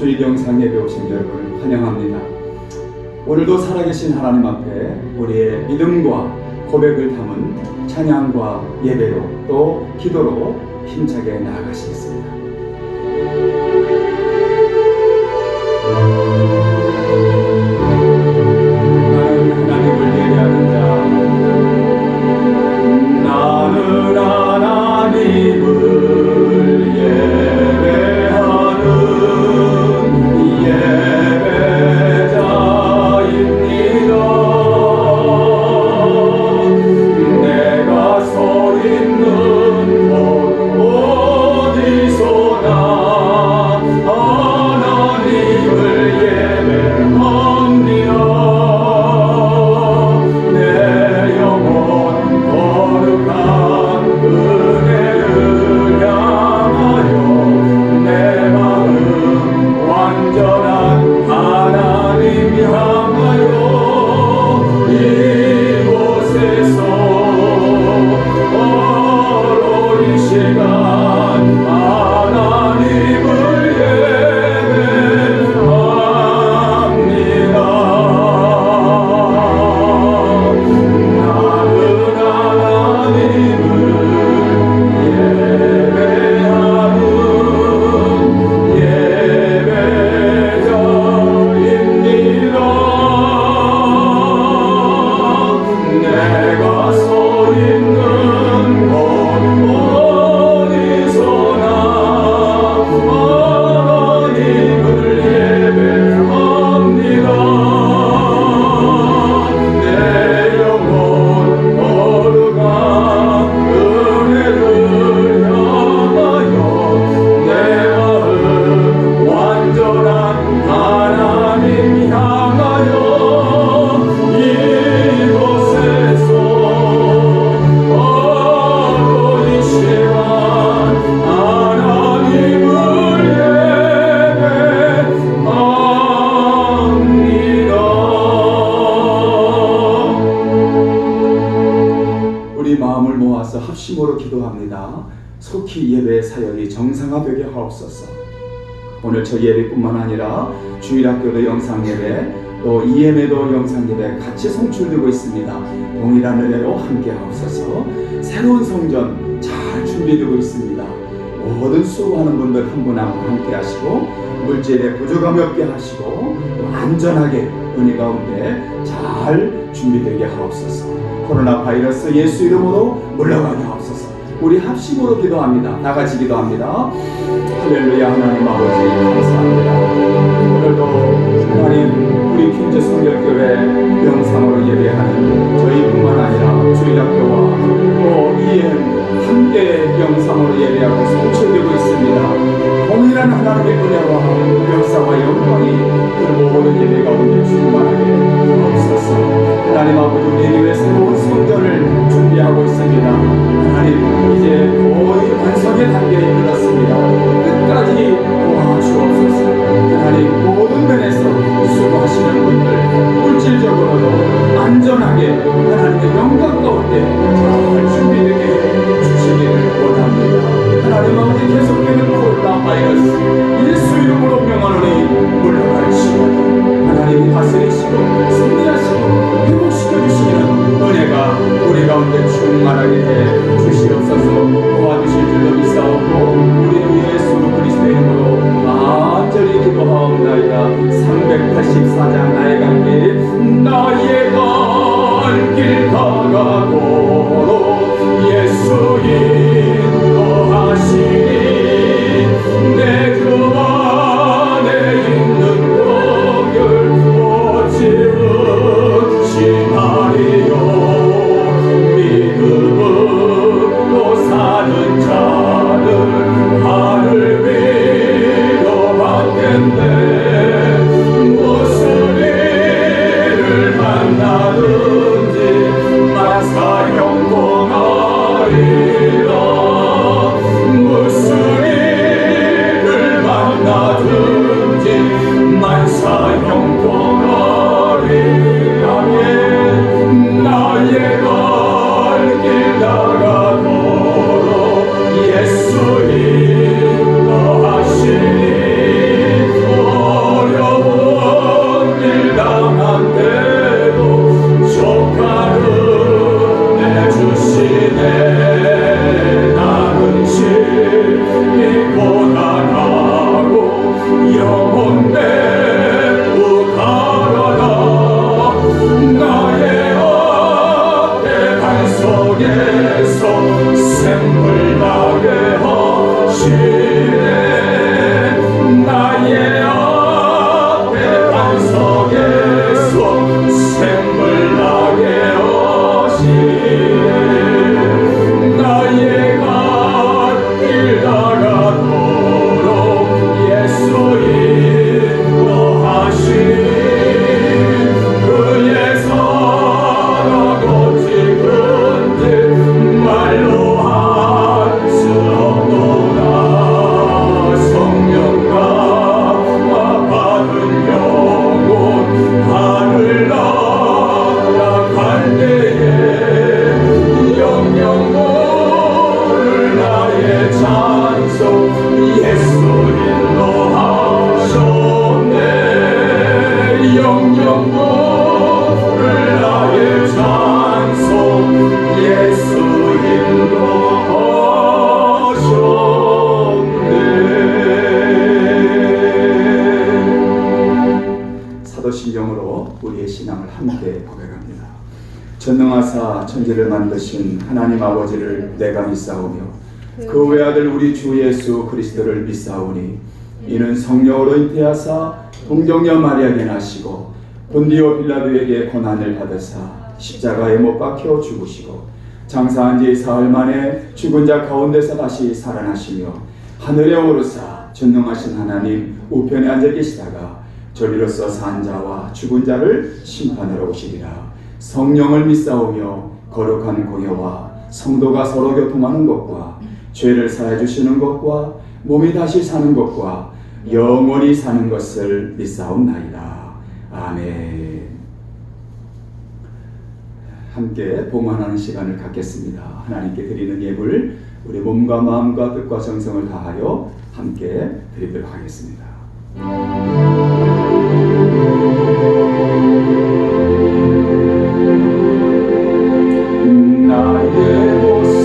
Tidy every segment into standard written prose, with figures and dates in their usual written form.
주일 영상 예배 오신 여러분을 환영합니다. 오늘도 살아계신 하나님 앞에 우리의 믿음과 고백을 담은 찬양과 예배로 또 기도로 힘차게 나아가시겠습니다. 나는 하나님을 예배하는 자, 나는 하나님을 예배하는 예배자입니다. 내가 서 있는 곳 어디서나 하나님을 예배합니다. 내 영혼 거룩한 은혜를 향하여 내 마음 완전한 하나님 향하여 이곳에서 바로 이 시간 하나님을 예배합니다. 나는 하나님을 예배하는 예배자입니다. 내가 서 있는 곳 어디서나 하나님을 예배합니다. 내 영혼 거룩한 은혜를 향하여 내 마음 완전한 하나님 향하여 이곳에서 바로 이 시간 하나님을 예배합니다. 우리 마음을 모아서 합심으로 기도합니다. 속히 예배 사역이 정상화되게 하옵소서. 오늘 저 예배뿐만 아니라 주일학교도 영상예배, 또 EM에도 영상예배 같이 송출되고 있습니다. 동일한 은혜로 함께 하옵소서. 새로운 성전 잘 준비되고 있습니다. 모든 수고하는 분들 한 분 한 분 함께 하시고 물질에 부족함이 없게 하시고 또 안전하게 은혜 가운데 잘 준비되게 하옵소서. 코로나 바이러스 예수 이름으로 물러가게 하옵소서. 우리 합심으로 기도합니다. 나같이 기도합니다. 할렐루야. 하나님 아버지 감사합니다. 오늘도 하나님 우리 퀸즈 성결교회 영상으로 예배하는 저희뿐만 아니라 주일학교와 또 EM 함께 영상으로 예배하고 송출되고 있습니다. 동일한 하나님의 은혜와 역사와 영광이 그 모든 예배 가운데 충만하게 하옵소서. 하나님 아버지 우리 교회 새로운 성전을 준비하고 있습니다. 하나님 이제 거의 완성의 단계에 이르렀습니다. 끝까지 도와주옵소서. 하나님 모든 면에서 수고하시는 분들 물질적으로도 안전하게 하나님의 영광 가운데 잘 준비되게 주시기를 원합니다. 하나님 아버지 계속되는 코로나 바이러스 예수 이름으로 명하노니 물러가시고 하나님이 다스리시고 승리하시고 회복시켜 주시는 은혜가 우리 가운데 충만하게 해 주시옵소서. 도와주실 줄로 믿사옵고 우리 주 예수 그리스도의 이름으로 간절히 기도하옵나이다. 384장 나의 갈 길 다가도록 예수 인도하시니 내 주 안에 있는 영을 꽃이은 시나리오 믿음으로 사는 자를 하늘 위로 받겠네. 무슨 일을 만나든지 마사 형통하리라. 무슨 신경으로 우리의 신앙을 함께 고백합니다. 전능하사 천지를 만드신 하나님 아버지를 내가 믿사오며 그 외아들 우리 주 예수 그리스도를 믿사오니 이는 성령으로 잉태하사 동정녀 마리아에게 나시고 본디오 빌라도에게 고난을 받으사 십자가에 못 박혀 죽으시고 장사한 지 사흘 만에 죽은 자 가운데서 다시 살아나시며 하늘에 오르사 전능하신 하나님 우편에 앉아 계시다가 저리로서 산 자와 죽은 자를 심판하러 오시리라. 성령을 믿사오며 거룩한 공예와 성도가 서로 교통하는 것과 죄를 사해 주시는 것과 몸이 다시 사는 것과 영원히 사는 것을 믿사옵나이다. 아멘. 함께 봉헌하는 시간을 갖겠습니다. 하나님께 드리는 예물 우리 몸과 마음과 뜻과 정성을 다하여 함께 드리도록 하겠습니다. 나의 모습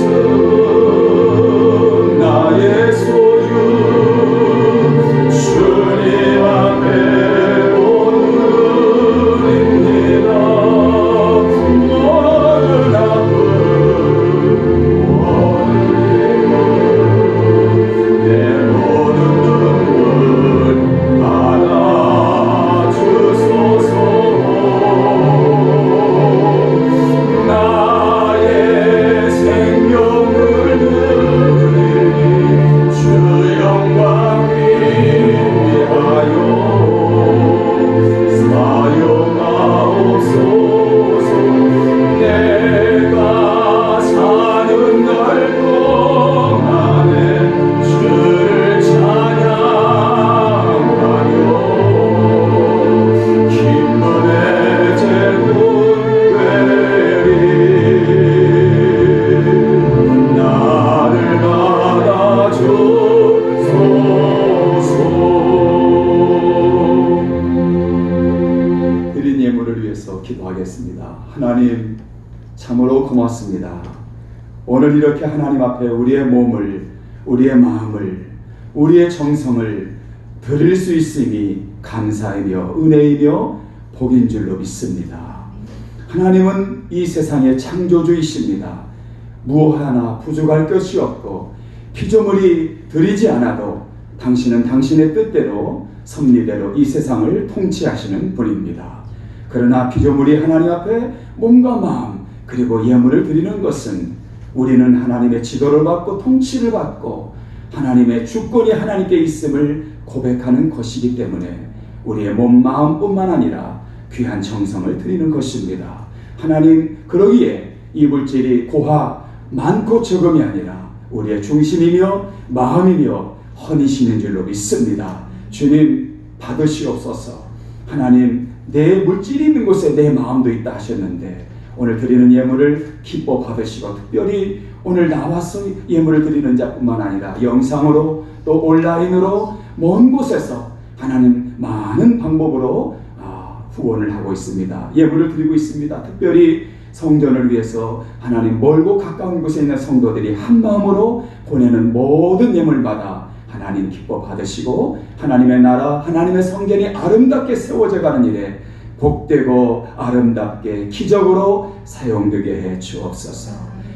나의 소유 주님 앞에 오늘입니다. 모든 아픔 내 모든 눈물 받아주소서. 나의 생명을 누리니 주 영광 위하여 사용하옵소서. 내가 사는 날 동안에 주를 찬양하며 기쁨의 제군 되리. 나를 받아주소서. 드린 예물을 위해서 기도하겠습니다. 하나님 참으로 고맙습니다. 오늘 이렇게 하나님 앞에 우리의 몸을, 우리의 마음을, 우리의 정성을 드릴 수 있음이 감사이며 은혜이며 복인 줄로 믿습니다. 하나님은 이 세상의 창조주이십니다. 무엇 하나 부족할 것이 없고 피조물이 드리지 않아도 당신은 당신의 뜻대로 섭리대로 이 세상을 통치하시는 분입니다. 그러나 피조물이 하나님 앞에 몸과 마음 그리고 예물을 드리는 것은 우리는 하나님의 지도를 받고 통치를 받고 하나님의 주권이 하나님께 있음을 고백하는 것이기 때문에 우리의 몸, 마음뿐만 아니라 귀한 정성을 드리는 것입니다. 하나님, 그러기에 이 물질이 고하 많고 적음이 아니라 우리의 중심이며 마음이며 헌이시는 줄로 믿습니다. 주님, 받으시옵소서. 하나님, 내 물질이 있는 곳에 내 마음도 있다 하셨는데 오늘 드리는 예물을 기뻐 받으시고 특별히 오늘 나와서 예물을 드리는 자뿐만 아니라 영상으로 또 온라인으로 먼 곳에서 하나님 많은 방법으로 후원을 하고 있습니다. 예물을 드리고 있습니다. 특별히 성전을 위해서 하나님 멀고 가까운 곳에 있는 성도들이 한 마음으로 보내는 모든 예물마다 하나님 기뻐 받으시고 하나님의 나라, 하나님의 성전이 아름답게 세워져 가는 일에 복되고 아름답게 기적으로 사용되게 해 주옵소서.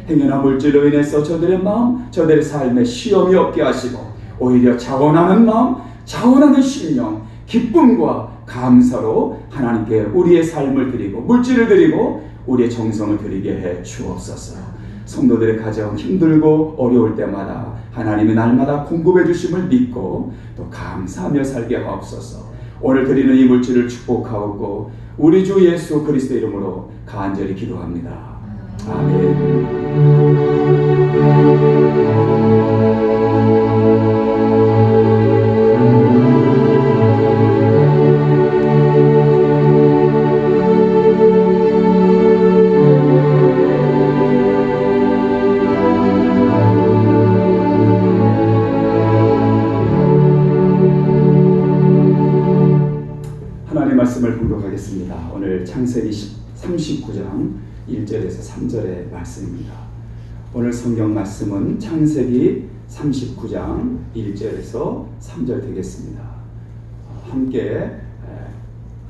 행여나 물질로 인해서 저들의 마음, 저들의 삶에 시험이 없게 하시고 오히려 자원하는 마음, 자원하는 심령, 기쁨과 감사로 하나님께 우리의 삶을 드리고 물질을 드리고 우리의 정성을 드리게 해 주옵소서. 성도들의 가정 힘들고 어려울 때마다 하나님이 날마다 공급해 주심을 믿고 또 감사하며 살게 하옵소서. 오늘 드리는 이 물질을 축복하옵고 우리 주 예수 그리스도 이름으로 간절히 기도합니다. 하나님 말씀을 봉독하겠습니다. 오늘 창세기 39장 1절에서 3절의 말씀입니다. 오늘 성경 말씀은 창세기 39장 1절에서 3절 되겠습니다. 함께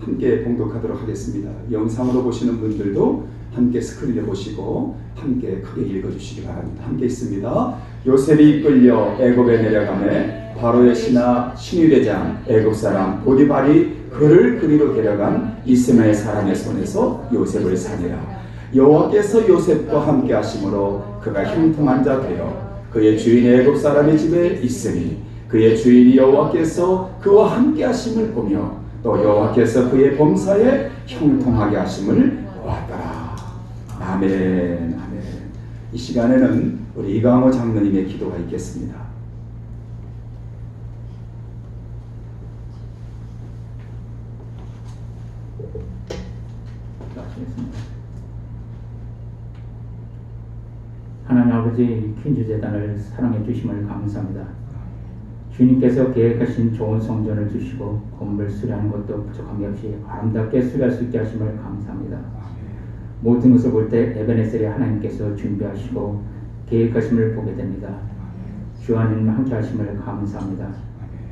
함께 봉독하도록 하겠습니다. 영상으로 보시는 분들도 함께 스크린에 보시고 함께 크게 읽어주시기 바랍니다. 함께 있습니다. 요셉이 이끌려 애굽에 내려가매 바로의 신하 신유대장 애굽 사람 보디발이 그를 그리로 데려간 이스마엘 사람의 손에서 요셉을 살리라. 여호와께서 요셉과 함께 하심으로 그가 형통한 자 되어 그의 주인 애굽 사람의 집에 있으니 그의 주인이 여호와께서 그와 함께 하심을 보며 또 여호와께서 그의 범사에 형통하게 하심을 보았더라. 아멘. 아멘. 이 시간에는 우리 이강호 장로님의 기도가 있겠습니다. 하나님 아버지, 퀸즈재단을 사랑해 주심을 감사합니다. 주님께서 계획하신 좋은 성전을 주시고 건물 수리하는 것도 부족함이 없이 아름답게 수리할 수 있게 하심을 감사합니다. 모든 것을 볼 때 에베네셀의 하나님께서 준비하시고 계획하심을 보게 됩니다. 주 하나님 함께 하심을 감사합니다.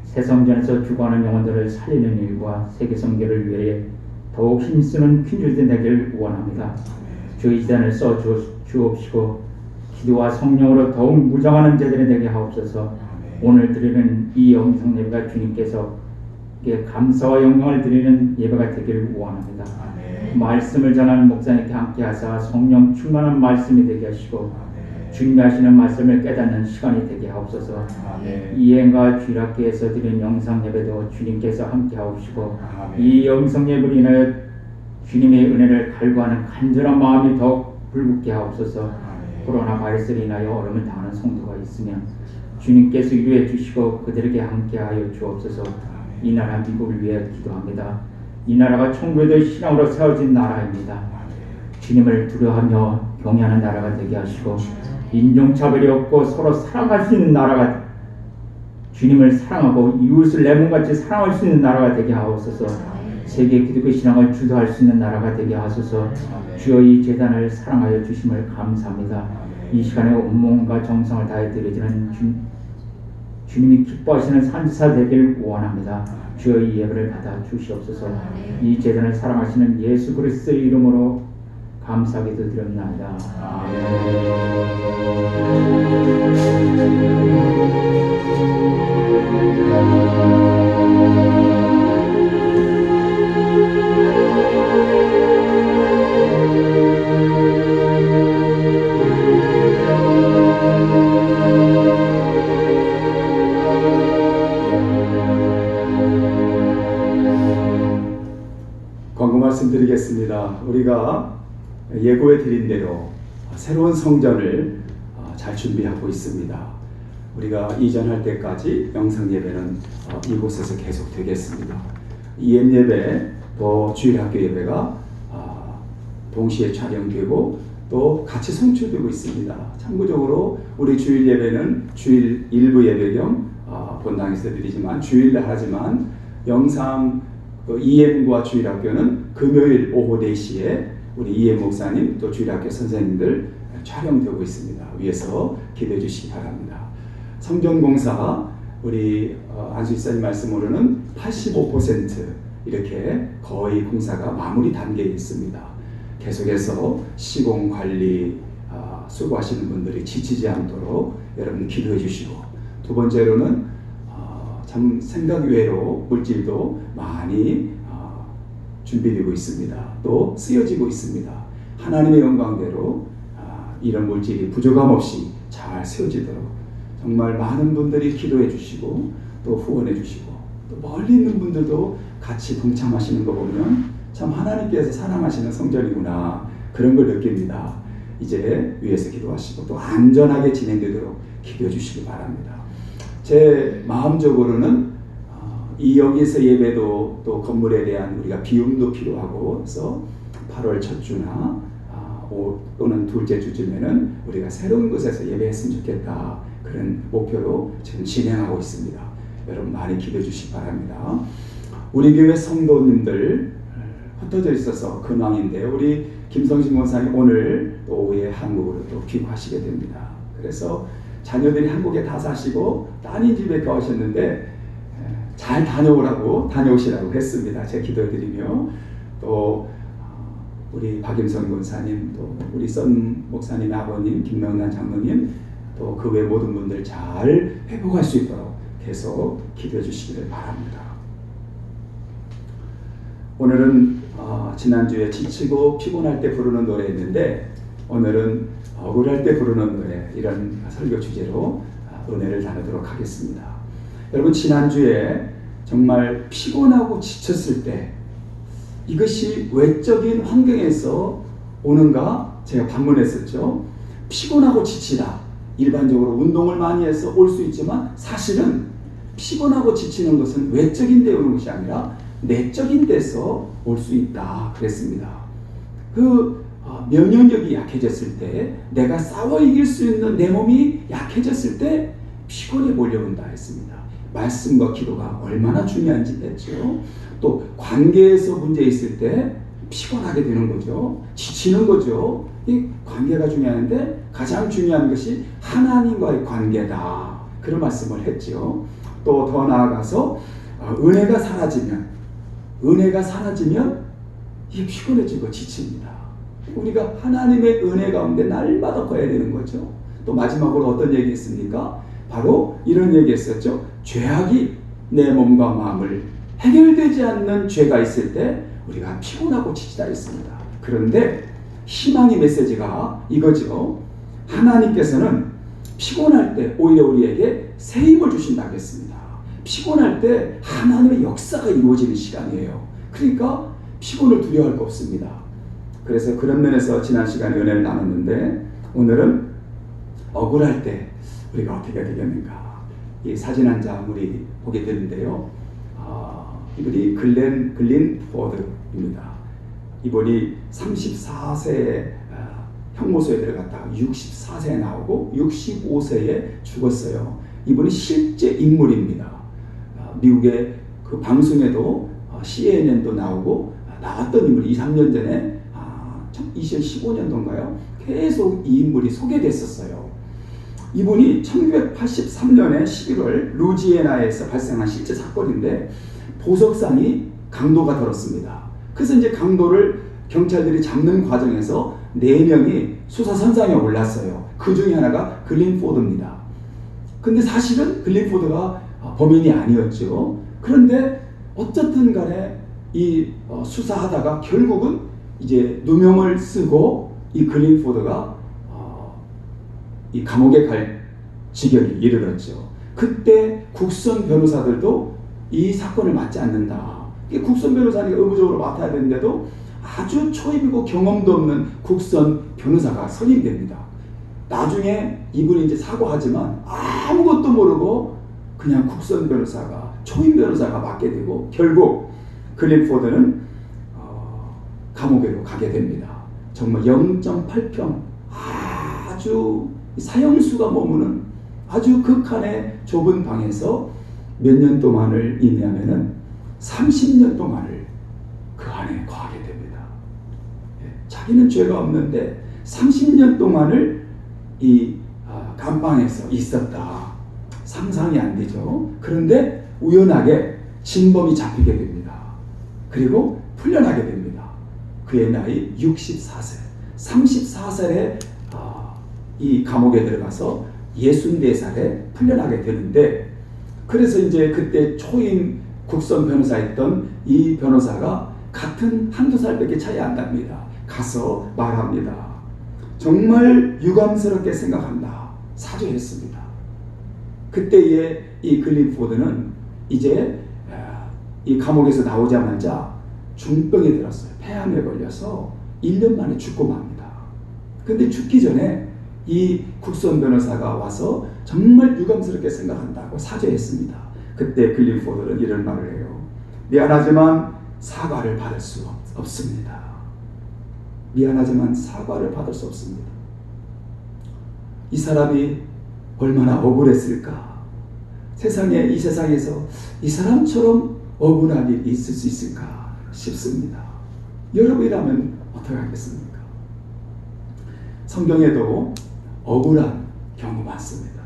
새 성전에서 죽어가는 영혼들을 살리는 일과 세계 선교를 위해 더욱 힘쓰는 퀸즈재 되기를 원합니다. 주의 재단을 써 주옵시고 기도와 성령으로 더욱 무장하는 제자들이 되게 하옵소서. 오늘 드리는 이 영상 예배가 주님께서 감사와 영광을 드리는 예배가 되기를 원합니다. 말씀을 전하는 목사님께 함께 하사 성령 충만한 말씀이 되게 하시고 주님이 하시는 말씀을 깨닫는 시간이 되게 하옵소서. 이행과 주일학교에서 드린 영상 예배도 주님께서 함께 하옵시고 이 영상 예배로 인하여 주님의 은혜를 갈구하는 간절한 마음이 더욱 불붙게 하옵소서. 코로나 바이러스로 인하여 어려움을 당하는 성도가 있으면 주님께서 위로해 주시고 그들에게 함께하여 주옵소서. 이 나라 미국을 위해 기도합니다. 이 나라가 천국의 신앙으로 세워진 나라입니다. 주님을 두려워하며 경외하는 나라가 되게 하시고 인종차별이 없고 서로 사랑할 수 있는 나라가, 주님을 사랑하고 이웃을 내 몸같이 사랑할 수 있는 나라가 되게 하옵소서. 세계 기독교 신앙을 주도할 수 있는 나라가 되게 하소서. 주여 이 재단을 사랑하여 주심을 감사합니다. 이 시간에 온몸과 정성을 다해 드려지는 주님이 기뻐하시는 산지사 되길 원합니다. 주여 이 예배를 받아 주시옵소서. 이 재단을 사랑하시는 예수 그리스도의 이름으로 감사하게 드립니다. 광고 말씀드리겠습니다. 우리가 예고해 드린 대로 새로운 성전을 잘 준비하고 있습니다. 우리가 이전할 때까지 영상 예배는 이곳에서 계속 되겠습니다. EM 예배 또 주일학교 예배가 동시에 촬영되고 또 같이 송출되고 있습니다. 참고적으로 우리 주일 예배는 주일 일부 예배 겸 본당에서 드리지만 주일날 하지만 영상 EM과 주일학교는 금요일 오후 4시에 우리 EM 목사님 또 주일학교 선생님들 촬영되고 있습니다. 위에서 기대해 주시기 바랍니다. 성전공사 우리 안수집사님 말씀으로는 85% 이렇게 거의 공사가 마무리 단계에 있습니다. 계속해서 시공 관리 수고하시는 분들이 지치지 않도록 여러분 기도해 주시고, 두 번째로는 참 생각 외로 물질도 많이 준비되고 있습니다. 또 쓰여지고 있습니다. 하나님의 영광대로 이런 물질이 부족함 없이 잘 쓰여지도록 정말 많은 분들이 기도해 주시고 또 후원해 주시고 또 멀리 있는 분들도 같이 동참하시는 거 보면 참 하나님께서 사랑하시는 성전이구나, 그런 걸 느낍니다. 이제 위에서 기도하시고 또 안전하게 진행되도록 기도해 주시기 바랍니다. 제 마음적으로는 이 여기서 예배도 또 건물에 대한 우리가 비움도 필요하고 해서 8월 첫 주나 또는 둘째 주쯤에는 우리가 새로운 곳에서 예배했으면 좋겠다, 그런 목표로 지금 진행하고 있습니다. 여러분 많이 기도해 주시기 바랍니다. 우리 교회 성도님들 흩어져 있어서 근황인데 우리 김성신 목사님 오늘 또 오후에 한국으로 또 귀국하시게 됩니다. 그래서 자녀들이 한국에 다 사시고 따님 집에 거하셨는데 잘 다녀오시라고 했습니다. 제가 기도드리며 또 우리 박임성 권사님, 또 우리 선 목사님 아버님, 김명란 장로님, 또 그 외 모든 분들 잘 회복할 수 있도록 계속 기도해 주시기를 바랍니다. 오늘은 지난주에 지치고 피곤할 때 부르는 노래였는데 오늘은 억울할 때 부르는 노래, 이런 설교 주제로 은혜를 나누도록 하겠습니다. 여러분, 지난주에 정말 피곤하고 지쳤을 때 이것이 외적인 환경에서 오는가 제가 반문했었죠. 피곤하고 지치다. 일반적으로 운동을 많이 해서 올 수 있지만 사실은 피곤하고 지치는 것은 외적인 데 오는 것이 아니라 내적인 데서 올 수 있다 그랬습니다. 면역력이 약해졌을 때, 내가 싸워 이길 수 있는 내 몸이 약해졌을 때 피곤이 몰려온다 했습니다. 말씀과 기도가 얼마나 중요한지 했죠. 또 관계에서 문제 있을 때 피곤하게 되는 거죠. 지치는 거죠. 이 관계가 중요한데 가장 중요한 것이 하나님과의 관계다. 그런 말씀을 했죠. 또 더 나아가서 은혜가 사라지면 이 피곤해지고 지칩니다. 우리가 하나님의 은혜 가운데 날마다 거해야 되는 거죠. 또 마지막으로 어떤 얘기 했습니까? 바로 이런 얘기 했었죠. 죄악이 내 몸과 마음을 해결되지 않는 죄가 있을 때 우리가 피곤하고 지치다 했습니다. 그런데 희망의 메시지가 이거죠. 하나님께서는 피곤할 때 오히려 우리에게 새 힘을 주신다고 했습니다. 피곤할 때 하나님의 역사가 이루어지는 시간이에요. 그러니까 피곤을 두려워할 거 없습니다. 그래서 그런 면에서 지난 시간에 은혜를 나눴는데 오늘은 억울할 때 우리가 어떻게 되겠는가. 이 사진 한 장 우리 보게 되는데요. 이분이 글렌 포드입니다. 이분이 34세에 형무소에 들어갔다가 64세에 나오고 65세에 죽었어요. 이분이 실제 인물입니다. 미국의 그 방송에도 CNN도 나오고 나왔던 인물이 2-3년 전에 2015년도인가요? 계속 이 인물이 소개됐었어요. 이분이 1983년에 11월 루지애나에서 발생한 실제 사건인데 보석상이 강도가 들었습니다. 그래서 이제 강도를 경찰들이 잡는 과정에서 4명이 수사선상에 올랐어요. 그 중에 하나가 글린포드입니다. 근데 사실은 글린포드가 범인이 아니었죠. 그런데 어쨌든 간에 이 수사하다가 결국은 이제 누명을 쓰고 이 글린포드가 이 감옥에 갈 지경에 이르렀죠. 그때 국선 변호사들도 이 사건을 맡지 않는다. 국선 변호사니까 의무적으로 맡아야 되는데도 아주 초입이고 경험도 없는 국선 변호사가 선임됩니다. 나중에 이분이 이제 사과하지만 아무것도 모르고 그냥 국선 변호사가, 초임 변호사가 맡게 되고 결국 글린포드는 감옥으로 가게 됩니다. 정말 0.8평 아주 사형수가 머무는 아주 극한의 좁은 방에서 몇 년 동안을 임해하면은 30년 동안을 그 안에 거하게 됩니다. 자기는 죄가 없는데 30년 동안을 이 감방에서 있었다. 상상이 안 되죠. 그런데 우연하게 진범이 잡히게 됩니다. 그리고 풀려나게 됩니다. 그의 나이 64세. 34살에 이 감옥에 들어가서 64살에 풀려나게 되는데, 그래서 이제 그때 초임 국선 변호사였던 이 변호사가 같은 1-2살밖에 차이 안 납니다. 가서 말합니다. 정말 유감스럽게 생각한다. 사죄했습니다. 그때의 이 글린포드는 이제 이 감옥에서 나오자마자 중병에 들었어요. 폐암에 걸려서 1년 만에 죽고 맙니다. 근데 죽기 전에 이 국선 변호사가 와서 정말 유감스럽게 생각한다고 사죄했습니다. 그때 글린포드는 이런 말을 해요. 미안하지만 사과를 받을 수 없습니다. 미안하지만 사과를 받을 수 없습니다. 이 사람이 얼마나 억울했을까? 이 세상에서 이 사람처럼 억울한 일이 있을 수 있을까 싶습니다. 여러분이라면 어떻게 하겠습니까? 성경에도 억울한 경우 많습니다.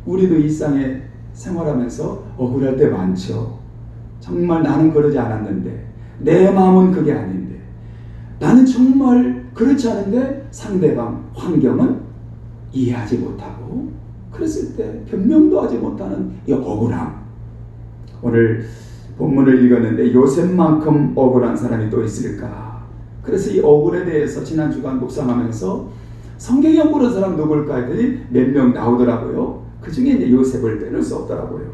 우리도 일상에 생활하면서 억울할 때 많죠. 정말 나는 그러지 않았는데, 내 마음은 그게 아닌데, 나는 정말 그렇지 않은데 상대방 환경은 이해하지 못하고, 그랬을 때 변명도 하지 못하는 이 억울함. 오늘 본문을 읽었는데 요셉만큼 억울한 사람이 또 있을까? 그래서 이 억울에 대해서 지난 주간 묵상하면서 성경 연구하는 사람 누굴까 했더니 몇 명 나오더라고요. 그 중에 이제 요셉을 빼놓을 수 없더라고요.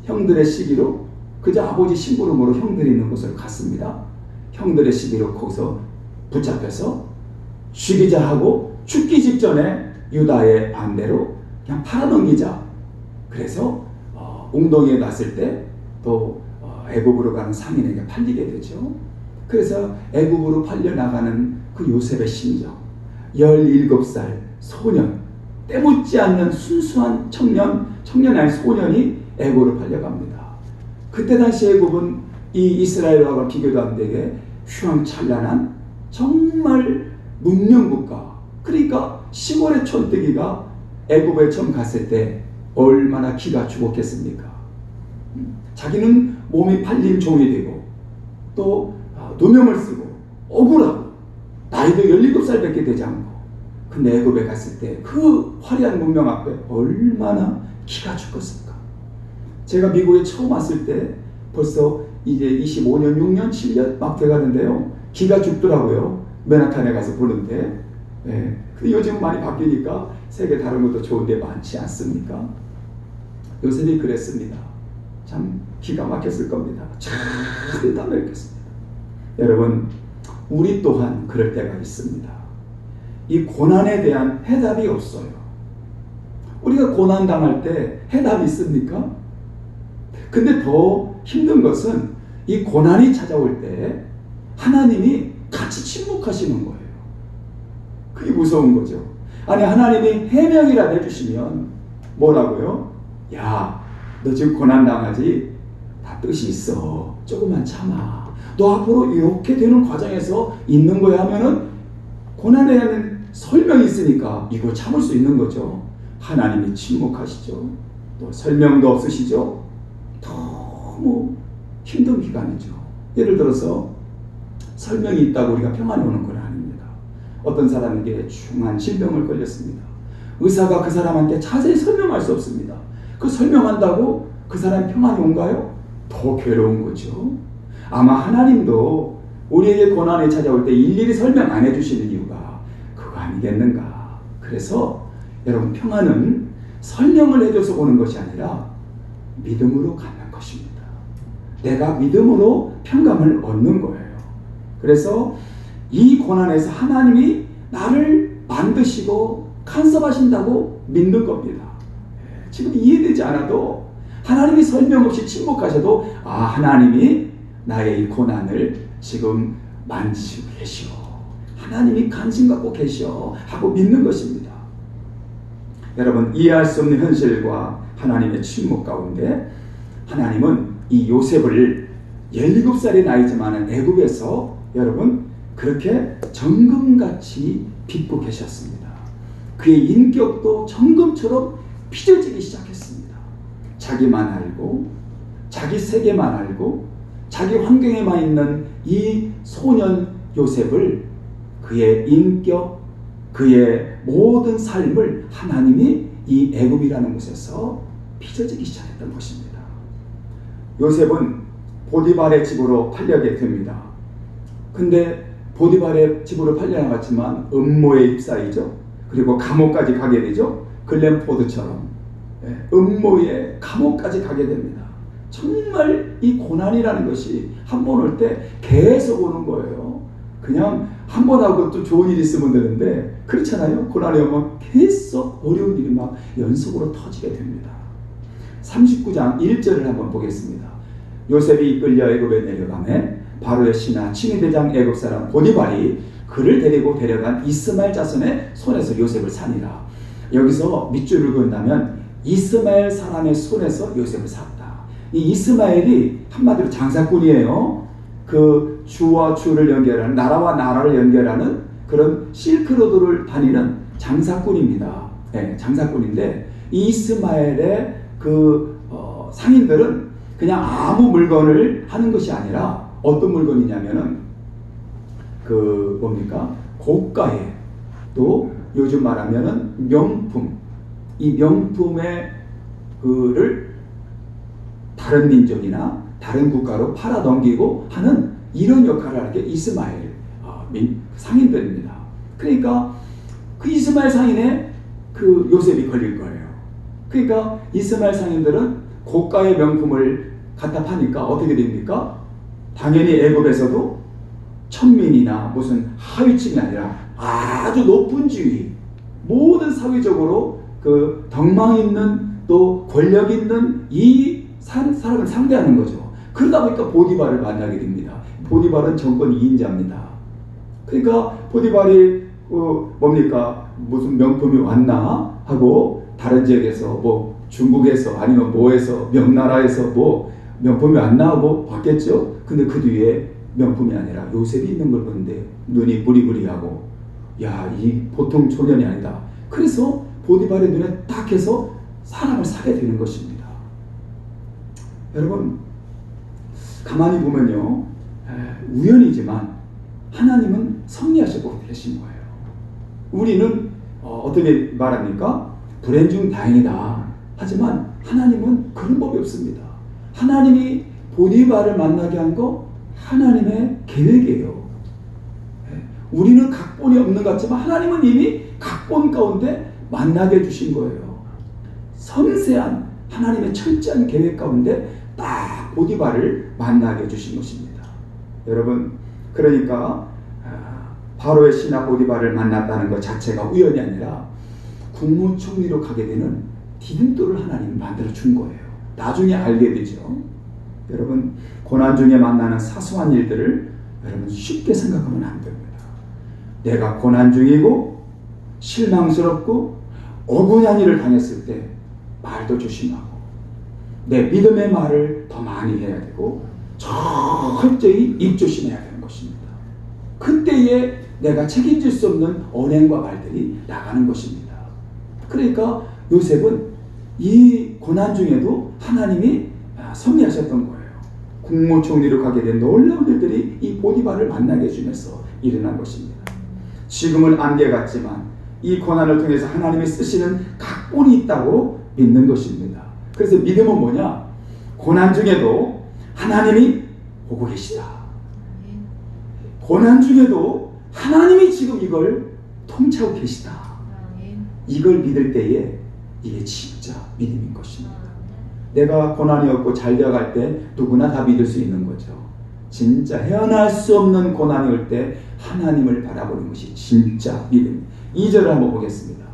형들의 시기로 그저 아버지 심부름으로 형들이 있는 곳으로 갔습니다. 형들의 시기로 거기서 붙잡혀서 죽이자 하고 죽기 직전에 유다의 반대로 그냥 팔아넘기자. 그래서 웅덩이에 났을 때 또 애굽으로 가는 상인에게 팔리게 되죠. 그래서 애굽으로 팔려나가는 그 요셉의 심정, 17살 소년, 때묻지 않는 순수한 청년이 아닌 소년이 애굽으로 팔려갑니다. 그때 당시 애굽은 이 이스라엘과 비교도 안 되게 휘황찬란한 정말 문명국가. 그러니까 시골의 촌뜨기가 애굽에 처음 갔을 때 얼마나 기가 죽었겠습니까? 자기는 몸이 팔린 종이 되고 또 누명을 쓰고 억울하고 나이도 17살밖에 되지 않고 근데 애굽에 갔을 때 그 화려한 문명 앞에 얼마나 기가 죽었습니까? 제가 미국에 처음 왔을 때 벌써 이제 25년, 6년, 7년 막 돼가는데요. 기가 죽더라고요. 맨하탄에 가서 보는데. 예. 근데 요즘 많이 바뀌니까 세계 다른 것도 좋은 데 많지 않습니까? 요셉이 그랬습니다. 참 기가 막혔을 겁니다. 참 기가 막혔습니다. 여러분, 우리 또한 그럴 때가 있습니다. 이 고난에 대한 해답이 없어요. 우리가 고난 당할 때 해답이 있습니까? 근데 더 힘든 것은 이 고난이 찾아올 때 하나님이 같이 침묵하시는 거예요. 그게 무서운 거죠. 아니 하나님이 해명이라도 해주시면 뭐라고요? 야, 너 지금 고난 당하지? 다 뜻이 있어. 조금만 참아. 너 앞으로 이렇게 되는 과정에서 있는 거야 하면은 고난에 대한 설명이 있으니까 이거 참을 수 있는 거죠. 하나님이 침묵하시죠. 또 설명도 없으시죠. 너무 힘든 기간이죠. 예를 들어서 설명이 있다고 우리가 평안이 오는 건 아닙니다. 어떤 사람에게 중한 질병을 걸렸습니다. 의사가 그 사람한테 자세히 설명할 수 없습니다. 그 설명한다고 그 사람이 평안이 온가요? 더 괴로운 거죠. 아마 하나님도 우리에게 고난이 찾아올 때 일일이 설명 안 해주시는 이유가 그거 아니겠는가. 그래서 여러분 평안은 설명을 해줘서 오는 것이 아니라 믿음으로 갖는 것입니다. 내가 믿음으로 평강을 얻는 거예요. 그래서 이 고난에서 하나님이 나를 만드시고 간섭하신다고 믿는 겁니다. 지금 이해되지 않아도 하나님이 설명 없이 침묵하셔도 하나님이 나의 이 고난을 지금 만지시고 계시오. 하나님이 관심 갖고 계시오 하고 믿는 것입니다. 여러분 이해할 수 없는 현실과 하나님의 침묵 가운데 하나님은 이 요셉을 17살의 나이지만 애굽에서 여러분 그렇게 정금같이 빚고 계셨습니다. 그의 인격도 정금처럼 빚어지기 시작했습니다. 자기만 알고 자기 세계만 알고 자기 환경에만 있는 이 소년 요셉을 그의 인격 그의 모든 삶을 하나님이 이 애굽이라는 곳에서 빚어지기 시작했던 것입니다. 요셉은 보디발의 집으로 팔려게 됩니다. 근데 보디발의 집으로 팔려나갔지만 음모에 휩싸이죠. 그리고 감옥까지 가게 되죠. 글램포드처럼 음모에 감옥까지 가게 됩니다. 정말 이 고난이라는 것이 한 번 올 때 계속 오는 거예요. 그냥 한 번 하고 또 좋은 일이 있으면 되는데 그렇잖아요. 고난이 오면 계속 어려운 일이 막 연속으로 터지게 됩니다. 39장 1절을 한번 보겠습니다. 요셉이 이끌려 애굽에 내려가매 바로의 신하 친위대장 애굽 사람 보디발이 그를 데리고 데려간 이스마엘 자손의 손에서 요셉을 사니라. 여기서 밑줄을 그은다면 이스마엘 사람의 손에서 요셉을 샀다. 이 이스마엘이 한마디로 장사꾼이에요. 그 주와 주를 연결하는 나라와 나라를 연결하는 그런 실크로드를 다니는 장사꾼입니다. 네, 장사꾼인데 이 이스마엘의 상인들은 그냥 아무 물건을 하는 것이 아니라 어떤 물건이냐면은 뭡니까? 고가의 또 요즘 말하면은 명품, 이 명품의 그를 다른 민족이나 다른 국가로 팔아 넘기고 하는 이런 역할을 하는 게 이스마엘 상인들입니다. 그러니까 그 이스마엘 상인에 그 요셉이 걸릴 거예요. 그러니까 이스마엘 상인들은 고가의 명품을 갖다 파니까 어떻게 됩니까? 당연히 애굽에서도 천민이나 무슨 하위층이 아니라 아주 높은 지위, 모든 사회적으로 그 덕망 있는 또 권력 있는 이 사람을 상대하는 거죠. 그러다 보니까 보디발을 만나게 됩니다. 보디발은 정권 2인자입니다. 그러니까 보디발이 뭡니까? 무슨 명품이 왔나 하고 다른 지역에서 뭐 중국에서 아니면 뭐에서 명나라에서 뭐 명품이 왔나 하고 봤겠죠. 근데 그 뒤에 명품이 아니라 요셉이 있는 걸 보는데 눈이 부리부리하고 야, 이 보통 소년이 아니다. 그래서 보디발의 눈에 딱 해서 사람을 사게 되는 것입니다. 여러분 가만히 보면요, 우연이지만 하나님은 섭리하시고 계신 거예요. 우리는 어떻게 말합니까? 불행 중 다행이다. 하지만 하나님은 그런 법이 없습니다. 하나님이 보디발을 만나게 한 거 하나님의 계획이에요. 우리는 각본이 없는 것 같지만 하나님은 이미 각본 가운데 만나게 해주신 거예요. 섬세한 하나님의 철저한 계획 가운데 딱 보디발을 만나게 해주신 것입니다. 여러분, 그러니까 바로의 신하 보디발을 만났다는 것 자체가 우연이 아니라 국무총리로 가게 되는 디딤돌을 하나님이 만들어 준 거예요. 나중에 알게 되죠. 여러분, 고난 중에 만나는 사소한 일들을 여러분 쉽게 생각하면 안 됩니다. 내가 고난 중이고 실망스럽고 억울한 일을 당했을 때 말도 조심하고 내 믿음의 말을 더 많이 해야 되고 철저히 입조심해야 되는 것입니다. 그때에 내가 책임질 수 없는 언행과 말들이 나가는 것입니다. 그러니까 요셉은 이 고난 중에도 하나님이 섭리하셨던 거예요. 국무총리로 가게 된 놀라운 일들이 이 보디발을 만나게 해주면서 일어난 것입니다. 지금은 안개 같지만 이 고난을 통해서 하나님이 쓰시는 각본이 있다고 믿는 것입니다. 그래서 믿음은 뭐냐? 고난 중에도 하나님이 보고 계시다. 고난 중에도 하나님이 지금 이걸 통치하고 계시다. 이걸 믿을 때에 이게 진짜 믿음인 것입니다. 내가 고난이 없고 잘 되어갈 때 누구나 다 믿을 수 있는 거죠. 진짜 헤어날 수 없는 고난이 올 때 하나님을 바라보는 것이 진짜 믿음. 2절을 한번 보겠습니다.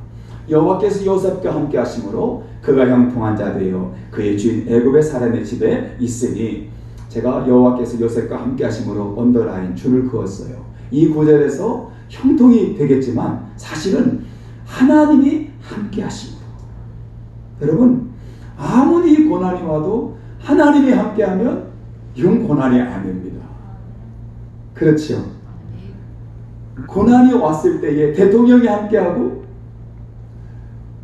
여호와께서 요셉과 함께 하심으로 그가 형통한 자 되어 그의 주인 애굽의 사람의 집에 있으니, 제가 여호와께서 요셉과 함께 하심으로 언더라인 줄을 그었어요. 이 구절에서 형통이 되겠지만 사실은 하나님이 함께 하심으로. 여러분, 아무리 고난이 와도 하나님이 함께하면 이건 고난이 아닙니다. 그렇죠? 고난이 왔을 때에 대통령이 함께하고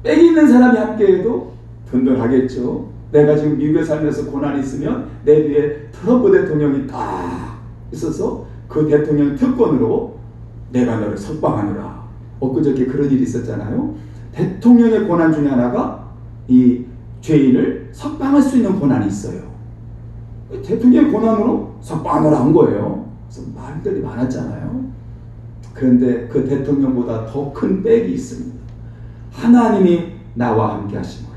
빽 있는 사람이 함께해도 든든하겠죠. 내가 지금 미국에 살면서 고난이 있으면 내 뒤에 트럼프 대통령이 딱 있어서 그 대통령 특권으로 내가 너를 석방하노라. 엊그저께 그런 일이 있었잖아요. 대통령의 고난 중에 하나가 이 죄인을 석방할 수 있는 고난이 있어요. 대통령의 고난으로 석방하노라 한 거예요. 그래서 말들이 많았잖아요. 그런데 그 대통령보다 더 큰 백이 있습니다. 하나님이 나와 함께 하심으로.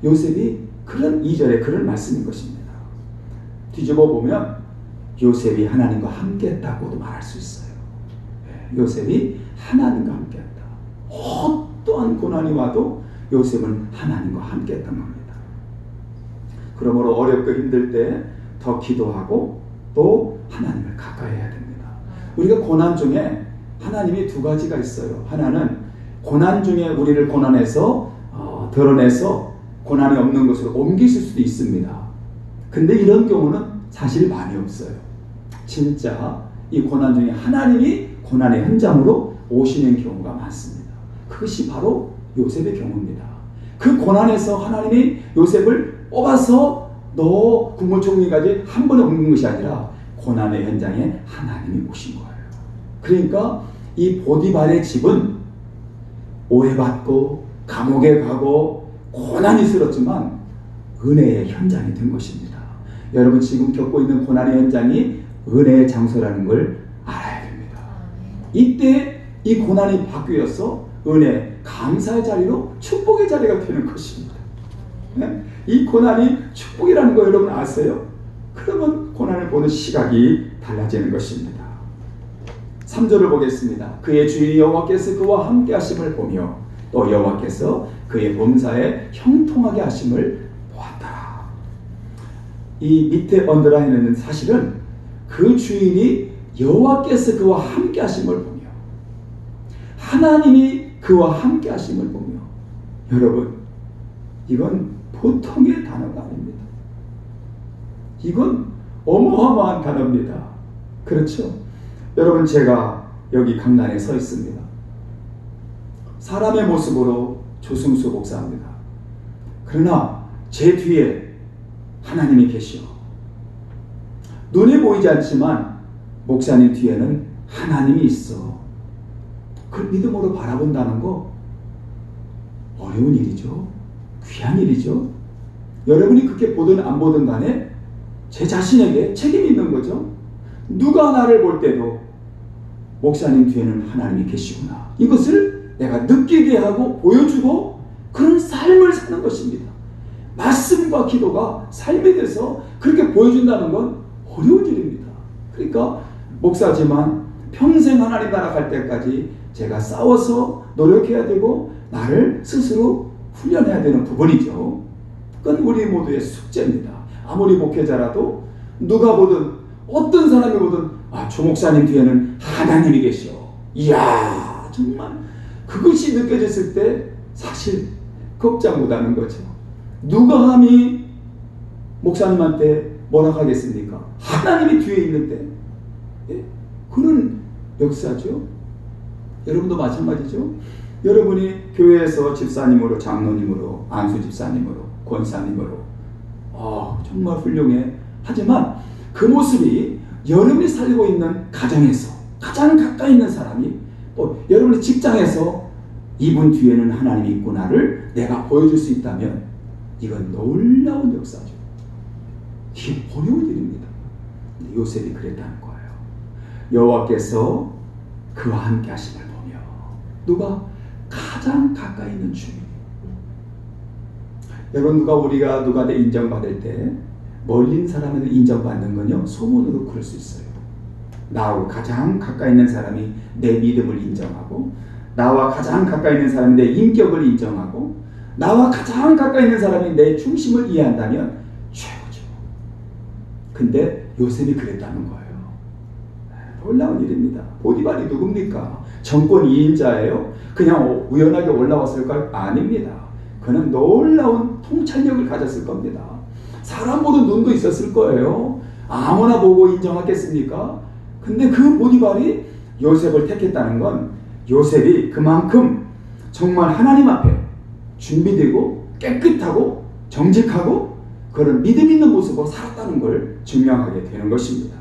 요셉이 그런 2절에 그런 말씀인 것입니다. 뒤집어 보면 요셉이 하나님과 함께 했다고도 말할 수 있어요. 요셉이 하나님과 함께 했다. 어떠한 고난이 와도 요셉은 하나님과 함께 했던 겁니다. 그러므로 어렵고 힘들 때 더 기도하고 또 하나님을 가까이 해야 됩니다. 우리가 고난 중에 하나님이 두 가지가 있어요. 하나는 고난 중에 우리를 고난에서 드러내서 고난이 없는 것으로 옮기실 수도 있습니다. 근데 이런 경우는 사실 많이 없어요. 진짜 이 고난 중에 하나님이 고난의 현장으로 오시는 경우가 많습니다. 그것이 바로 요셉의 경우입니다. 그 고난에서 하나님이 요셉을 뽑아서 너 국무총리까지 한 번에 옮긴 것이 아니라 고난의 현장에 하나님이 오신 거예요. 그러니까 이 보디발의 집은 오해받고 감옥에 가고 고난이 있었지만 은혜의 현장이 된 것입니다. 여러분 지금 겪고 있는 고난의 현장이 은혜의 장소라는 걸 알아야 됩니다. 이때 이 고난이 바뀌어서 은혜, 감사의 자리로 축복의 자리가 되는 것입니다. 네? 이 고난이 축복이라는 거 여러분 아세요? 그러면 고난을 보는 시각이 달라지는 것입니다. 3절을 보겠습니다. 그의 주인 여호와께서 그와 함께 하심을 보며 또 여호와께서 그의 범사에 형통하게 하심을 보았더라. 이 밑에 언더라인에는 사실은 그 주인이 여호와께서 그와 함께 하심을 보며 하나님이 그와 함께 하심을 보며 여러분 이건 보통의 단어가 아닙니다. 이건 어마어마한 단어입니다. 그렇죠? 여러분 제가 여기 강단에 서 있습니다. 사람의 모습으로 조승수 목사입니다. 그러나 제 뒤에 하나님이 계시오. 눈에 보이지 않지만 목사님 뒤에는 하나님이 있어. 그걸 믿음으로 바라본다는 거 어려운 일이죠. 귀한 일이죠. 여러분이 그렇게 보든 안 보든 간에 제 자신에게 책임이 있는 거죠. 누가 나를 볼 때도 목사님 뒤에는 하나님이 계시구나. 이것을 내가 느끼게 하고 보여주고 그런 삶을 사는 것입니다. 말씀과 기도가 삶에 대해서 그렇게 보여준다는 건 어려운 일입니다. 그러니까 목사지만 평생 하나님 나라 갈 때까지 제가 싸워서 노력해야 되고 나를 스스로 훈련해야 되는 부분이죠. 그건 우리 모두의 숙제입니다. 아무리 목회자라도 누가 보든 어떤 사람이 보든 조 목사님 뒤에는 하나님이 계시오. 이야 정말 그것이 느껴졌을 때 사실 걱정 못하는 거죠. 누가 감히 목사님한테 뭐라 하겠습니까? 하나님이 뒤에 있는데 그런 역사죠. 여러분도 마찬가지죠. 여러분이 교회에서 집사님으로 장로님으로 안수 집사님으로 권사님으로 정말 훌륭해. 하지만 그 모습이 여러분이 살고 있는 가정에서 가장 가까이 있는 사람이 또 여러분의 직장에서 이분 뒤에는 하나님이 있구나를 내가 보여줄 수 있다면 이건 놀라운 역사죠. 이게 어려운 일입니다. 요셉이 그랬다는 거예요. 여호와께서 그와 함께 하심을 보며 누가 가장 가까이 있는 주님. 여러분 우리가 누가 내 인정받을 때 멀리 있는 사람을 인정받는 건요 소문으로 그럴 수 있어요. 나하고 가장 가까이 있는 사람이 내 믿음을 인정하고 나와 가장 가까이 있는 사람이 내 인격을 인정하고 나와 가장 가까이 있는 사람이 내 중심을 이해한다면 최고죠. 근데 요셉이 그랬다는 거예요. 놀라운 일입니다. 보디발이 누굽니까? 정권 2인자예요? 그냥 우연하게 올라왔을까요? 아닙니다. 그는 놀라운 통찰력을 가졌을 겁니다. 사람 보는 눈도 있었을 거예요. 아무나 보고 인정하겠습니까? 근데 그 보디발이 요셉을 택했다는 건 요셉이 그만큼 정말 하나님 앞에 준비되고 깨끗하고 정직하고 그런 믿음 있는 모습으로 살았다는 걸 증명하게 되는 것입니다.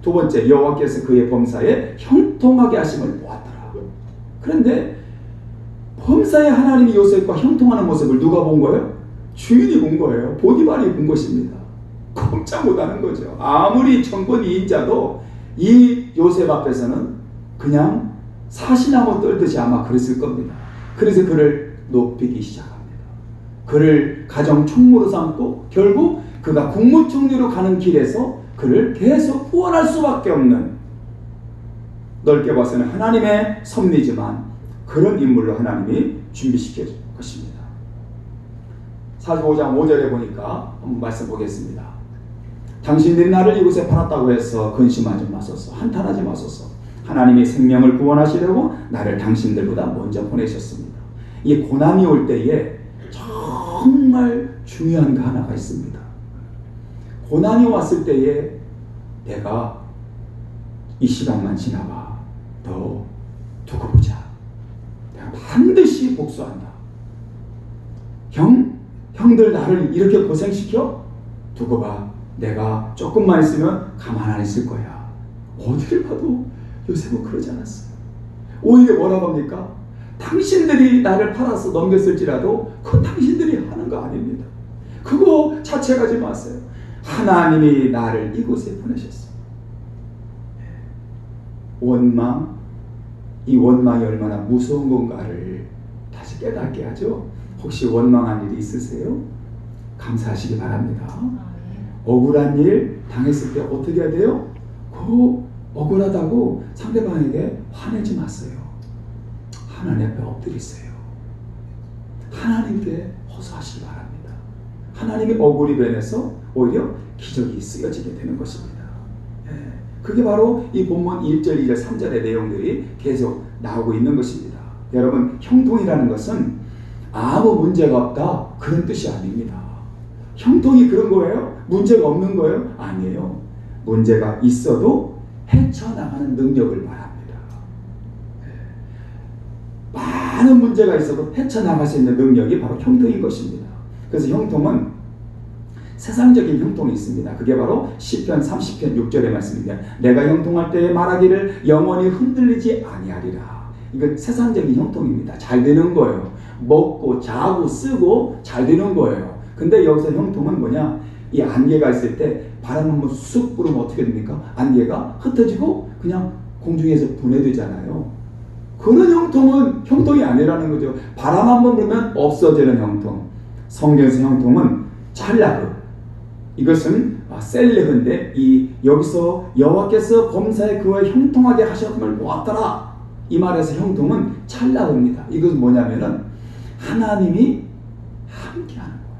두 번째, 여호와께서 그의 범사에 형통하게 하심을 보았더라. 그런데 범사에 하나님이 요셉과 형통하는 모습을 누가 본 거예요? 주인이 본 거예요. 보디발이 본 것입니다. 꼼짝 못하는 거죠. 아무리 정권 2인자도 이 요셉 앞에서는 그냥 사시나무 떨듯이 아마 그랬을 겁니다. 그래서 그를 높이기 시작합니다. 그를 가정 총무로 삼고 결국 그가 국무총리로 가는 길에서 그를 계속 후원할 수밖에 없는, 넓게 봐서는 하나님의 섭리지만 그런 인물로 하나님이 준비시켜 줄 것입니다. 45장 5절에 보니까 한번 말씀 보겠습니다. 당신들이 나를 이곳에 팔았다고 해서 근심하지 마소서, 한탄하지 마소서. 하나님이 생명을 구원하시려고 나를 당신들보다 먼저 보내셨습니다. 이 고난이 올 때에 정말 중요한 거 하나가 있습니다. 고난이 왔을 때에 내가 이 시간만 지나봐. 너 두고 보자. 내가 반드시 복수한다. 형들 나를 이렇게 고생시켜? 두고 봐. 내가 조금만 있으면 가만 안 있을 거야. 어디를 봐도 요셉은 그러지 않았어요. 오히려 뭐라고 합니까? 당신들이 나를 팔아서 넘겼을지라도 그건 당신들이 하는 거 아닙니다. 그거 자책하지 마세요. 하나님이 나를 이곳에 보내셨어요. 원망, 이 원망이 얼마나 무서운 건가를 다시 깨닫게 하죠. 혹시 원망한 일이 있으세요? 감사하시기 바랍니다. 억울한 일 당했을 때 어떻게 해야 돼요? 그 억울하다고 상대방에게 화내지 마세요. 하나님 앞에 엎드리세요. 하나님께 호소하시기 바랍니다. 하나님이 억울히 변해서 오히려 기적이 쓰여지게 되는 것입니다. 그게 바로 이 본문 1절, 2절, 3절의 내용들이 계속 나오고 있는 것입니다. 여러분, 형통이라는 것은 아무 문제가 없다 그런 뜻이 아닙니다. 형통이 그런 거예요? 문제가 없는 거예요? 아니에요. 문제가 있어도 헤쳐나가는 능력을 말합니다. 많은 문제가 있어도 헤쳐나갈 수 있는 능력이 바로 형통인 것입니다. 그래서 형통은 세상적인 형통이 있습니다. 그게 바로 시편 30편 6절의 말씀입니다. 내가 형통할 때에 말하기를 영원히 흔들리지 아니하리라. 이건 세상적인 형통입니다. 잘 되는 거예요. 먹고 자고 쓰고 잘 되는 거예요. 근데 여기서 형통은 뭐냐? 이 안개가 있을 때 바람 한번 쑥 불으면 어떻게 됩니까? 안개가 흩어지고 그냥 공중에서 분해되잖아요. 그런 형통은 형통이 아니라는 거죠. 바람 한번 불면 없어지는 형통. 성경에서 형통은 찰나그, 이것은 셀레흐인데 여기서 여호와께서 범사에 그와 형통하게 하셨음을 보았더라. 이 말에서 형통은 찰나그입니다. 이것은 뭐냐면은 하나님이 함께하는 거예요.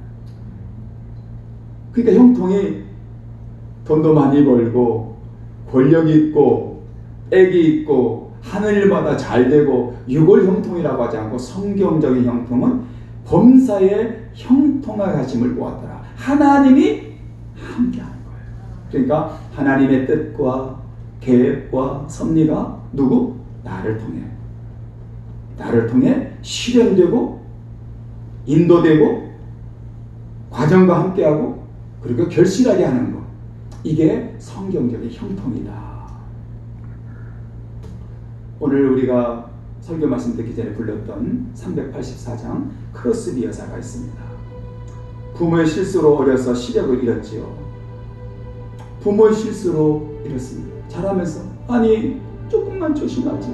그러니까 형통이 돈도 많이 벌고 권력이 있고 애기 있고 하늘마다 잘 되고 이걸 형통이라고 하지 않고 성경적인 형통은 범사에 형통하게 하심을 보았더라. 하나님이 함께하는 거예요. 그러니까 하나님의 뜻과 계획과 섭리가 누구? 나를 통해 실현되고 인도되고 과정과 함께하고 그리고 결실하게 하는 것. 이게 성경적인 형통이다. 오늘 우리가 설교 말씀 듣기 전에 불렀던 384장 크로스비 여사가 있습니다. 부모의 실수로 어려서 시력을 잃었지요. 부모의 실수로 잃었습니다. 자라면서 아니 조금만 조심하지.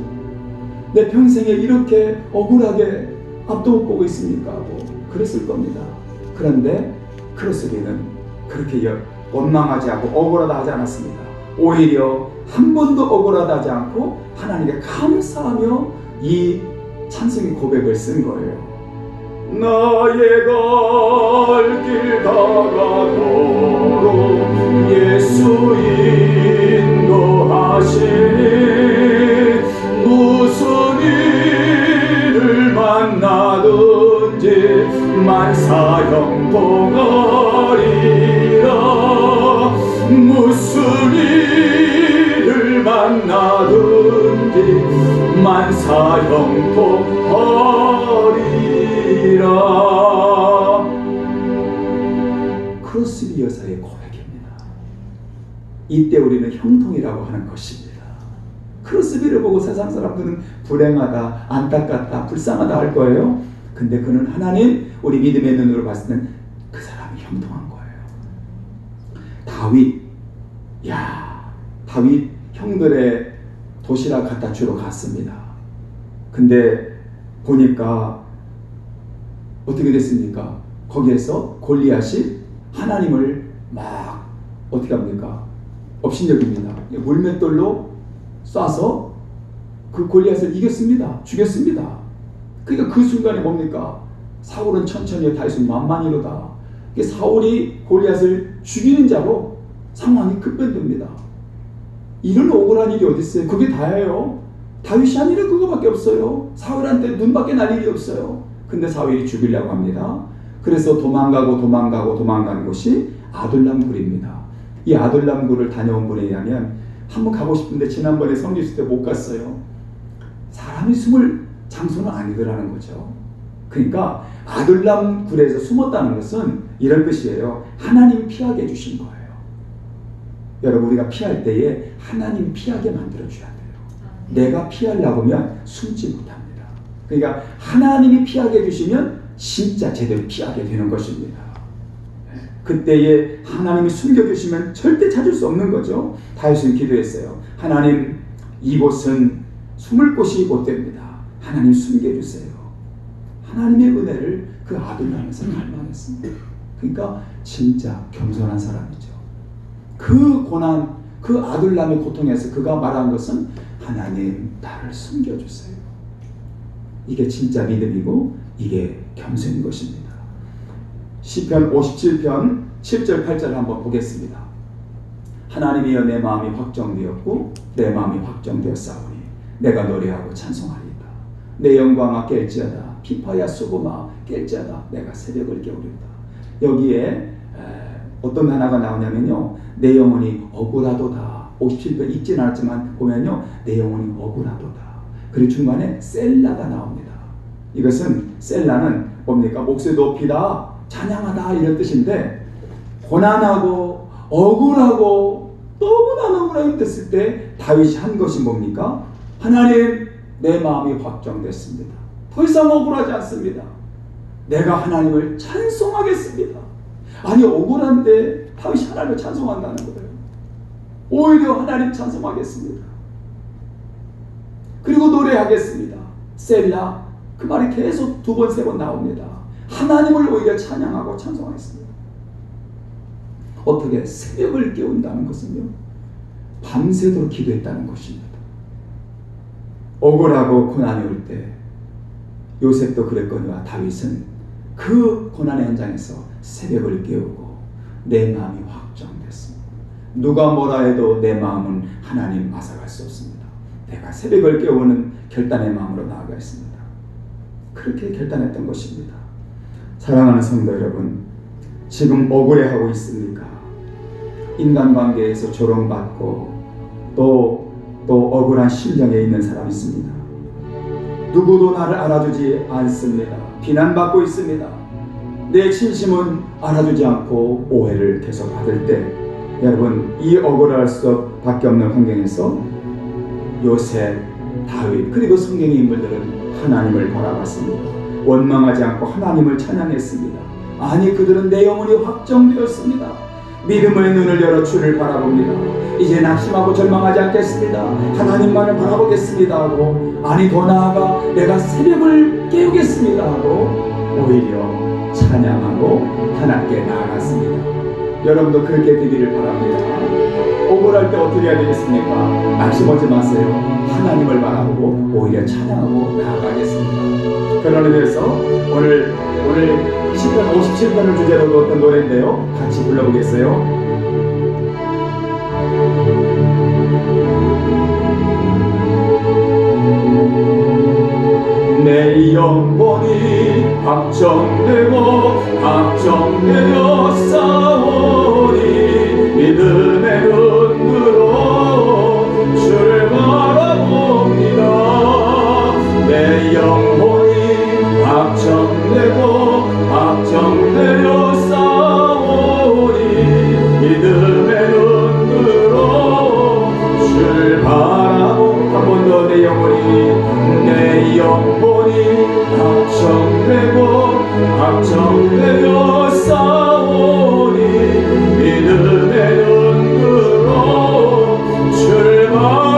내 평생에 이렇게 억울하게 앞도 못 보고 있습니까? 하고 그랬을 겁니다. 그런데 크로스비는 그렇게 원망하지 않고 억울하다 하지 않았습니다. 오히려 한 번도 억울하다 하지 않고 하나님께 감사하며 이 찬송의 고백을 쓴 거예요. 나의 갈 길 다가도록 예수 인도하시니 무슨 일을 만나든지 만사형통하리라. 무슨 일을 만나든지 만사형통하리라. 크로스비 여사의 고백입니다. 이때 우리는 형통이라고 하는 것입니다. 크로스비를 보고 세상 사람들은 불행하다, 안타깝다, 불쌍하다 할 거예요. 근데 그는 하나님, 우리 믿음의 눈으로 봤을 때는 그 사람이 형통한 거예요. 다윗 형들의 도시락 갖다 주러 갔습니다. 근데 보니까 어떻게 됐습니까? 거기에서 골리앗이 하나님을 막 어떻게 합니까? 업신여깁니다. 물맷돌로 쏴서 그 골리앗을 이겼습니다. 죽였습니다. 그러니까 그 순간에 뭡니까? 사울은 천천히 다윗은 만만히로다. 사울이 골리앗을 죽이는 자로 상황이 급변됩니다. 이런 억울한 일이 어디 있어요? 그게 다예요. 다윗이 한 일은 그거밖에 없어요. 사울한테 눈밖에 날 일이 없어요. 근데 사울이 죽이려고 합니다. 그래서 도망가는 곳이 아둘람 굴입니다. 이 아둘람 굴을 다녀온 분에 의하면 한번 가고 싶은데 지난번에 성지 있을 때 못 갔어요. 사람이 숨을 장소는 아니더라는 거죠. 그러니까 아둘람 굴에서 숨었다는 것은 이런 뜻이에요. 하나님 피하게 해주신 거예요. 여러분, 우리가 피할 때에 하나님 피하게 만들어줘야 돼요. 내가 피하려고 하면 숨지 못합니다. 그러니까 하나님이 피하게 해주시면 진짜 제대로 피하게 되는 것입니다. 그때에 하나님이 숨겨주시면 절대 찾을 수 없는 거죠. 다윗은 기도했어요. 하나님, 이곳은 숨을 곳이 못 됩니다. 하나님 숨겨주세요. 하나님의 은혜를 그 아둘람에서 갈망했습니다. 그러니까 진짜 겸손한 사람이죠. 그 고난, 그 아둘람의 고통에서 그가 말한 것은 하나님, 나를 숨겨주세요. 이게 진짜 믿음이고 이게 겸손인 것입니다. 시편 57편 7절 8절을 한번 보겠습니다. 하나님이여, 내 마음이 확정되었고 내 마음이 확정되었사오니 내가 노래하고 찬송하리이다. 내 영광아 깰지어다. 피파야 수고마 깰지어다. 내가 새벽을 깨우리다. 여기에 어떤 하나가 나오냐면요, 내 영혼이 억울하도다. 57편 읽진 않았지만 보면요, 내 영혼이 억울하도다. 그리고 중간에 셀라가 나옵니다. 이것은, 셀라는 뭡니까? 목소리 높이다, 찬양하다, 이런 뜻인데, 고난하고 억울하고 너무나 힘들었을 때 다윗이 한 것이 뭡니까? 하나님, 내 마음이 확정됐습니다. 더 이상 억울하지 않습니다. 내가 하나님을 찬송하겠습니다. 아니, 억울한데 다윗이 하나님을 찬송한다는 거예요. 오히려 하나님 찬송하겠습니다. 그리고 노래하겠습니다. 셀라, 그 말이 계속 2번, 3번 나옵니다. 하나님을 오히려 찬양하고 찬송하겠습니다. 어떻게? 새벽을 깨운다는 것은요, 밤새도록 기도했다는 것입니다. 억울하고 고난이 올 때 요셉도 그랬거니와 다윗은 그 고난의 현장에서 새벽을 깨우고 내 마음이 확정됐습니다. 누가 뭐라 해도 내 마음은 하나님 앗아갈 수 없습니다. 내가 새벽을 깨우는 결단의 마음으로 나아가겠습니다. 그렇게 결단했던 것입니다. 사랑하는 성도 여러분, 지금 억울해하고 있습니까? 인간관계에서 조롱받고 또 억울한 심정에 있는 사람이 있습니다. 누구도 나를 알아주지 않습니다. 비난받고 있습니다. 내 진심은 알아주지 않고 오해를 계속 받을 때, 여러분, 이 억울할 수밖에 없는 환경에서 요셉, 다윗, 그리고 성경의 인물들은 하나님을 바라봤습니다. 원망하지 않고 하나님을 찬양했습니다. 아니, 그들은 내 영혼이 확정되었습니다. 믿음의 눈을 열어 주를 바라봅니다. 이제 낙심하고 절망하지 않겠습니다. 하나님만을 바라보겠습니다 하고, 아니, 더 나아가 내가 새벽을 깨우겠습니다 하고 오히려 찬양하고 하나님께 나아갔습니다. 여러분도 그렇게 되기를 바랍니다. 억울할 때 어떻게 해야 되겠습니까? 낙심하지 마세요. 하나님을 바라보고 오히려 찬양하고 나아가겠습니다. 그런 의미에서 오늘 시편 57편을 주제로 어떤 노래인데요, 같이 불러보겠어요. 내 영혼이 확정되어 싸우니 믿음의 눈으로 주를 바라봅니다. 내 영혼이 확정되어 싸우니 믿음의 눈으로 주를 바라봅니다. 한 번 더. 내 영혼이 확정되어 싸우니 믿음의 눈으로 주를 바라봅니다.